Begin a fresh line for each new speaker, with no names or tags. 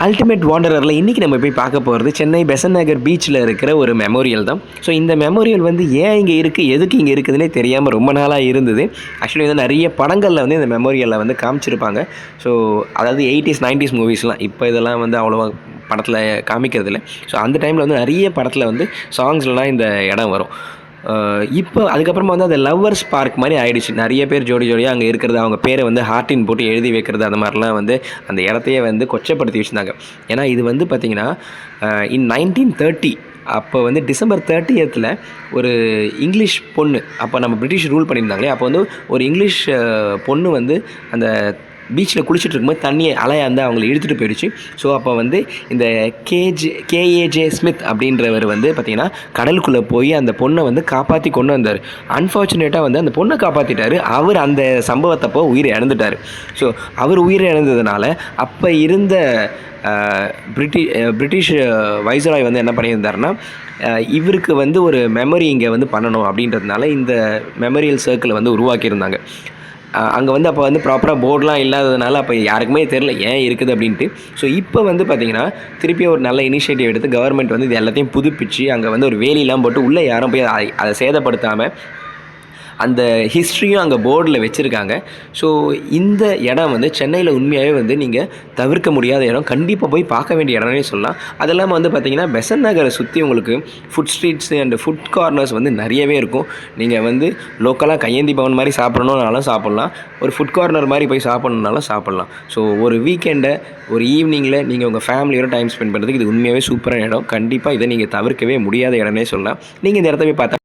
Ultimate வாண்டரரில் இன்றைக்கி நம்ம போய் பார்க்க போகிறது சென்னை பெசன்ட் நகர் பீச்சில் இருக்கிற ஒரு மெமோரியல் தான். ஸோ இந்த மெமோரியல் வந்து ஏன் இங்கே இருக்குது, எதுக்கு இங்கே இருக்குதுன்னே தெரியாமல் ரொம்ப நாளாக இருந்தது. ஆக்சுவலி வந்து நிறைய படங்களில் வந்து இந்த மெமோரியலில் வந்து காமிச்சிருப்பாங்க. ஸோ அதாவது 80s 90s மூவிஸ்லாம் இப்போ இதெல்லாம் வந்து அவ்வளோவா படத்தில் காமிக்கிறதில்ல. ஸோ அந்த டைமில் வந்து நிறைய படத்தில் வந்து சாங்ஸ்லாம் இந்த இடம் வரும். இப்போ அதுக்கப்புறமா வந்து அது லவ்வர்ஸ் பார்க் மாதிரி ஆகிடுச்சு. நிறைய பேர் ஜோடி ஜோடியாக அங்கே இருக்கிறது, அவங்க பேரை வந்து ஹார்ட்டின் போட்டு எழுதி வைக்கிறது, அந்த மாதிரிலாம் வந்து அந்த இடத்தையே வந்து கொச்சப்படுத்தி வச்சுருந்தாங்க. ஏன்னா இது வந்து பார்த்திங்கன்னா இன் 1930 அப்போ வந்து டிசம்பர் 30th ஒரு இங்கிலீஷ் பொண்ணு, அப்போ நம்ம பிரிட்டிஷ் ரூல் பண்ணியிருந்தாங்களே, அப்போ வந்து ஒரு இங்கிலீஷ் பொண்ணு வந்து அந்த பீச்சில் குளிச்சுட்டு இருக்கும்போது தண்ணியை அலையாந்து அவங்கள இழுத்துட்டு போயிடுச்சு. ஸோ அப்போ வந்து இந்த கேஏஜே ஸ்மித் அப்படின்றவர் வந்து பார்த்திங்கன்னா கடலுக்குள்ளே போய் அந்த பொண்ணை வந்து காப்பாற்றி கொண்டு வந்தார். அன்ஃபார்ச்சுனேட்டாக வந்து அந்த பொண்ணை காப்பாற்றிட்டார். அவர் அந்த சம்பவத்தப்போ உயிரை இழந்துட்டார். ஸோ அவர் உயிரை இழந்ததுனால அப்போ இருந்த பிரிட்டிஷ் வைஸ்ராய் வந்து என்ன பண்ணியிருந்தாருன்னா, இவருக்கு வந்து ஒரு மெமரி இங்கே வந்து பண்ணணும் அப்படின்றதுனால இந்த மெமரியல் சர்க்கிளை வந்து உருவாக்கியிருந்தாங்க. அங்கே வந்து அப்போ வந்து ப்ராப்பராக போர்டெலாம் இல்லாததுனால அப்போ யாருக்குமே தெரில ஏன் இருக்குது அப்படின்ட்டு. ஸோ இப்போ வந்து பார்த்திங்கன்னா திருப்பி ஒரு நல்ல இனிஷியேட்டிவ் எடுத்து கவர்மெண்ட் வந்து இது எல்லாத்தையும் புதுப்பிச்சு அங்கே வந்து ஒரு வேலிலாம் போட்டு உள்ளே யாரும் போய் அதை சேதப்படுத்தாமல் அந்த ஹிஸ்ட்ரியும் அங்கே போர்டில் வச்சுருக்காங்க. ஸோ இந்த இடம் வந்து சென்னையில் உண்மையாகவே வந்து நீங்கள் தவிர்க்க முடியாத இடம், கண்டிப்பாக போய் பார்க்க வேண்டிய இடம்னே சொல்லலாம். அது இல்லாமல் வந்து பார்த்திங்கன்னா பெசன்ட் நகரை சுற்றி உங்களுக்கு food streets and food corners வந்து நிறையவே இருக்கும். நீங்கள் வந்து லோக்கலாக கையேந்தி பவன் மாதிரி சாப்பிட்ணுன்னாலும் சாப்பிட்லாம், ஒரு ஃபுட் கார்னர் மாதிரி போய் சாப்பிட்ணுன்னாலும் சாப்பிட்லாம். ஸோ ஒரு வீக்கெண்டை ஒரு ஈவினிங்கில் நீங்கள் உங்கள் ஃபேமிலியோட டைம் ஸ்பெண்ட் பண்ணுறதுக்கு இது உண்மையாகவே சூப்பரான இடம். கண்டிப்பாக இதை நீங்கள் தவிர்க்கவே முடியாத இடம்னே சொல்லலாம். நீங்கள் இந்த இடத்த போய் பார்த்தா